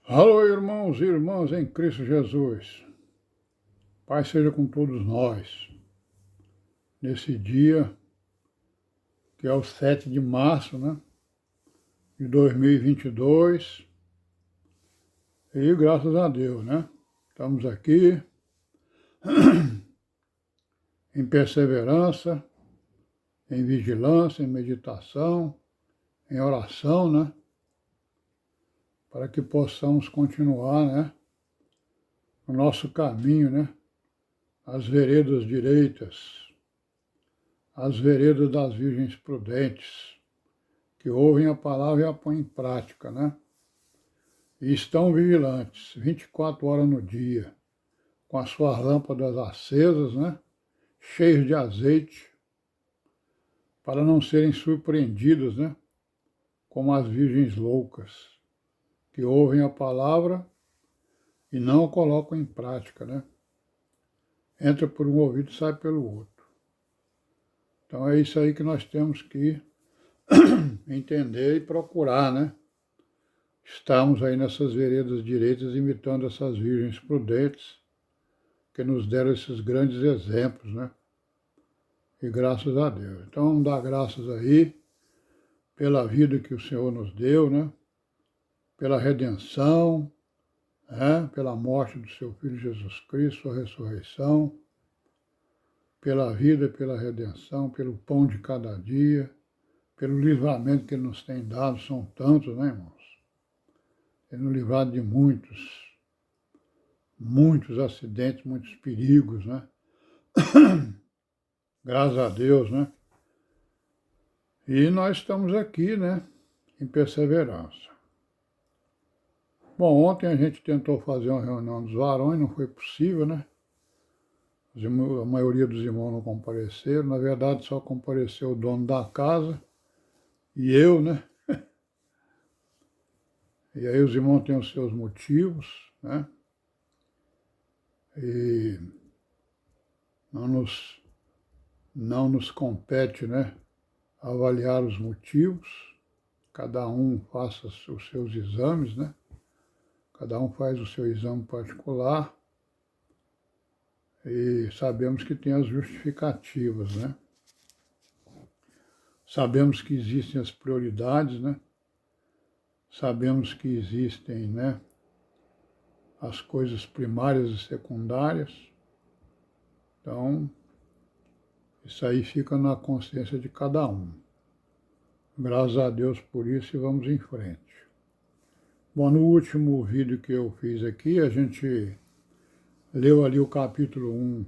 Alô, irmãos e irmãs em Cristo Jesus. Paz seja com todos nós. Nesse dia, que é o 7 de março, de 2022. E graças a Deus, Estamos aqui em perseverança, em vigilância, em meditação, em oração, Para que possamos continuar, o nosso caminho, as veredas direitas, as veredas das virgens prudentes, que ouvem a palavra e a põem em prática, E estão vigilantes, 24 horas no dia, com as suas lâmpadas acesas, cheias de azeite, para não serem surpreendidos, como as virgens loucas, que ouvem a palavra e não a colocam em prática, Entra por um ouvido e sai pelo outro. Então é isso aí que nós temos que entender e procurar, Estamos aí nessas veredas direitas imitando essas virgens prudentes que nos deram esses grandes exemplos, E graças a Deus. Então, dá graças aí pela vida que o Senhor nos deu, Pela redenção, Pela morte do seu Filho Jesus Cristo, sua ressurreição, pela vida, pela redenção, pelo pão de cada dia, pelo livramento que Ele nos tem dado, são tantos, irmãos? Ele nos livrado de muitos acidentes, muitos perigos, Graças a Deus, E nós estamos aqui, em perseverança. Bom, ontem a gente tentou fazer uma reunião dos varões, não foi possível, A maioria dos irmãos não compareceram, na verdade só compareceu o dono da casa e eu, E aí os irmãos têm os seus motivos, E não nos compete, avaliar os motivos, cada um faça os seus exames, Cada um faz o seu exame particular e sabemos que tem as justificativas, Sabemos que existem as prioridades, Sabemos que existem, as coisas primárias e secundárias. Então, isso aí fica na consciência de cada um. Graças a Deus por isso e vamos em frente. Bom, no último vídeo que eu fiz aqui, a gente leu ali o capítulo 1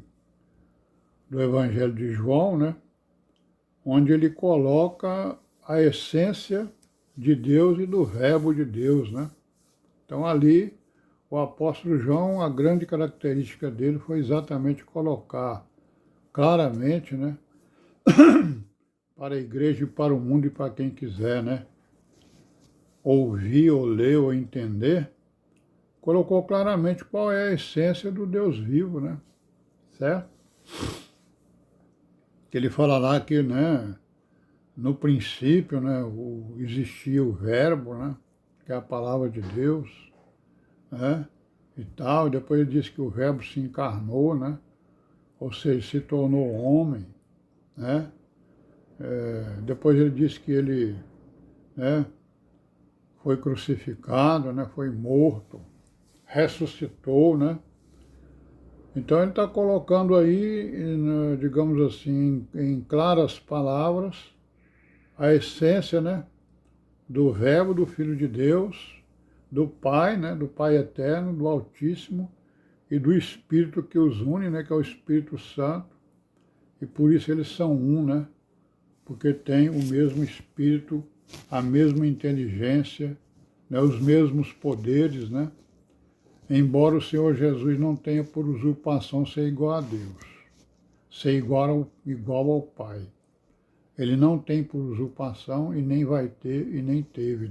do Evangelho de João, onde ele coloca a essência de Deus e do verbo de Deus, Então ali, o apóstolo João, a grande característica dele foi exatamente colocar claramente, para a igreja e para o mundo e para quem quiser, ouvir ou ler ou entender, colocou claramente qual é a essência do Deus vivo, certo? Que ele fala lá que, no princípio, existia o verbo, que é a palavra de Deus, e tal. Depois ele disse que o verbo se encarnou, ou seja, se tornou homem, Depois ele disse que ele, foi crucificado, foi morto, ressuscitou, Então ele está colocando aí, digamos assim, em claras palavras, a essência, do verbo do Filho de Deus, do Pai, do Pai eterno, do Altíssimo e do Espírito que os une, que é o Espírito Santo, e por isso eles são um, porque tem o mesmo Espírito, a mesma inteligência, os mesmos poderes, Embora o Senhor Jesus não tenha por usurpação ser igual a Deus, ser igual ao Pai. Ele não tem por usurpação e nem vai ter e nem teve,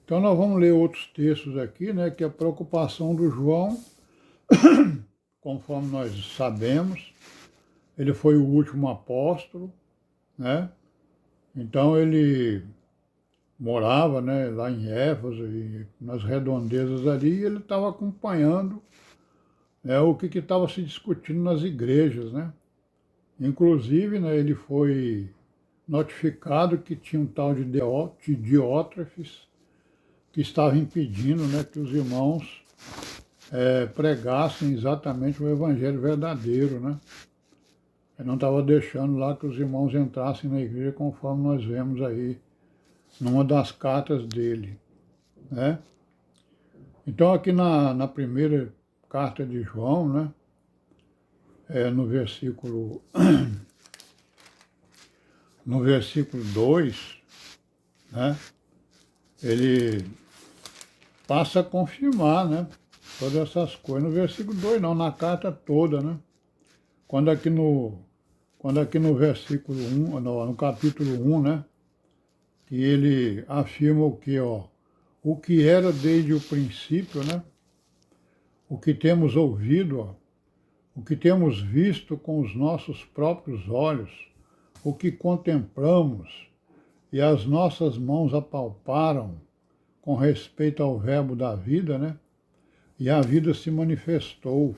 Então nós vamos ler outros textos aqui, que é a preocupação do João, conforme nós sabemos, ele foi o último apóstolo, Então ele morava, né, lá em Éfeso e nas redondezas ali, e ele estava acompanhando, né, o que estava se discutindo nas igrejas, né? Inclusive, né, ele foi notificado que tinha um tal de Diótrefes que estava impedindo, né, que os irmãos pregassem exatamente o evangelho verdadeiro, né? Ele não estava deixando lá que os irmãos entrassem na igreja conforme nós vemos aí numa das cartas dele, né? Então aqui na primeira carta de João, né, no versículo 2, né, ele passa a confirmar, né, todas essas coisas. No versículo 2 não, na carta toda, né? Quando aqui no versículo 1, no capítulo 1, né, que ele afirma o que, ó, o que era desde o princípio, né, o que temos ouvido, ó, o que temos visto com os nossos próprios olhos, o que contemplamos e as nossas mãos apalparam com respeito ao verbo da vida, né? E a vida se manifestou,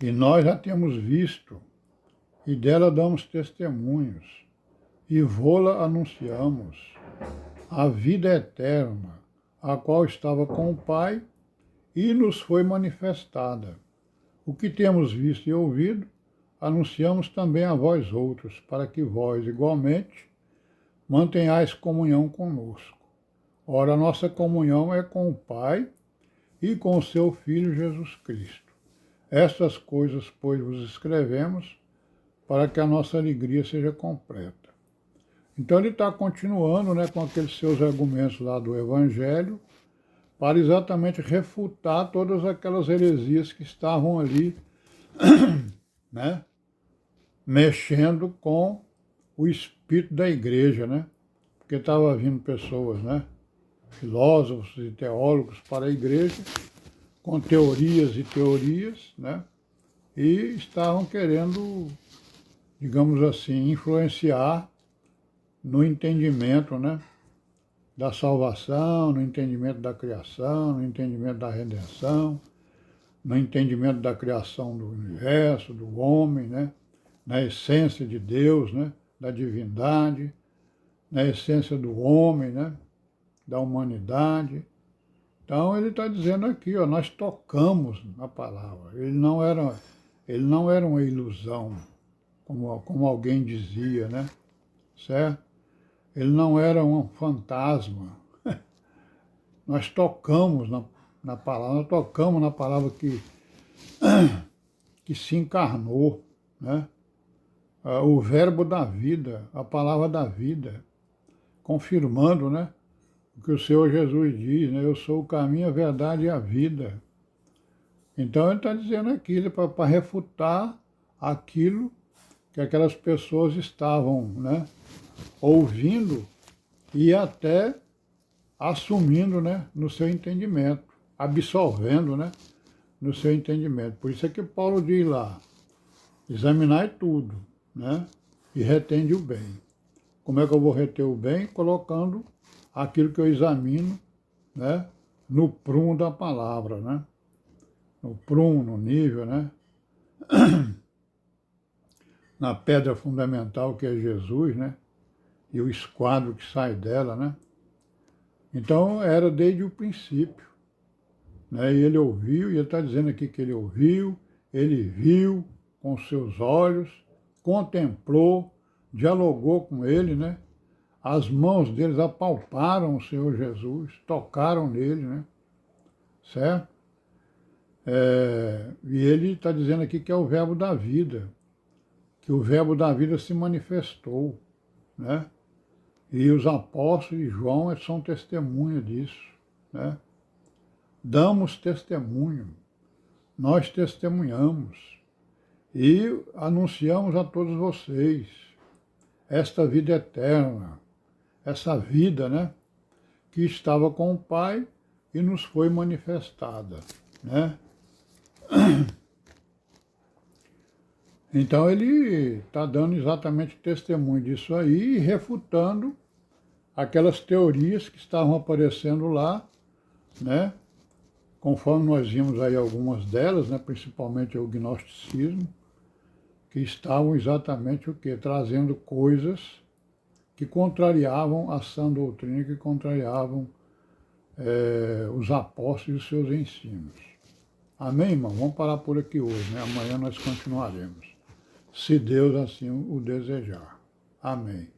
e nós já temos visto, e dela damos testemunhos, e vô-la anunciamos, a vida eterna, a qual estava com o Pai, e nos foi manifestada. O que temos visto e ouvido, anunciamos também a vós outros, para que vós, igualmente, mantenhais comunhão conosco. Ora, a nossa comunhão é com o Pai e com o seu Filho Jesus Cristo. Estas coisas, pois, vos escrevemos, para que a nossa alegria seja completa. Então ele está continuando, né, com aqueles seus argumentos lá do Evangelho, para exatamente refutar todas aquelas heresias que estavam ali, né, mexendo com o espírito da igreja, né? Porque estava vindo pessoas, né, filósofos e teólogos para a igreja, com teorias e teorias, né, e estavam querendo, digamos assim, influenciar no entendimento, né, da salvação, no entendimento da criação, no entendimento da redenção, no entendimento da criação do universo, do homem, né, na essência de Deus, né, da divindade, na essência do homem, né, da humanidade. Então ele está dizendo aqui, ó, nós tocamos na palavra. Ele não era uma ilusão, como alguém dizia, né, certo? Ele não era um fantasma. Nós tocamos na palavra, nós tocamos na palavra que se encarnou, né? O verbo da vida, a palavra da vida, confirmando, né, o que o Senhor Jesus diz, né? Eu sou o caminho, a verdade e a vida. Então ele está dizendo aquilo para refutar aquilo que aquelas pessoas estavam, né, ouvindo e até assumindo, né, no seu entendimento, absolvendo, né, no seu entendimento. Por isso é que Paulo diz lá, examinai tudo, né, e retende o bem. Como é que eu vou reter o bem? Colocando aquilo que eu examino, né, no prumo da palavra, né, no prumo, no nível, né, na pedra fundamental que é Jesus, né, e o esquadro que sai dela, né. Então era desde o princípio, né, e ele ouviu, e ele está dizendo aqui que ele ouviu, ele viu com seus olhos, contemplou, dialogou com ele, né, as mãos deles apalparam o Senhor Jesus, tocaram nele, né, certo? E ele está dizendo aqui que é o verbo da vida, que o verbo da vida se manifestou, né? E os apóstolos e João são testemunha disso, né? Damos testemunho, nós testemunhamos e anunciamos a todos vocês esta vida eterna, essa vida, né, que estava com o Pai e nos foi manifestada, né? Então ele está dando exatamente testemunho disso aí e refutando aquelas teorias que estavam aparecendo lá, né? Conforme nós vimos aí algumas delas, né? Principalmente o gnosticismo, que estavam exatamente o quê? Trazendo coisas que contrariavam a sã doutrina, que contrariavam os apóstolos e os seus ensinos. Amém, irmão? Vamos parar por aqui hoje, né? Amanhã nós continuaremos, se Deus assim o desejar. Amém.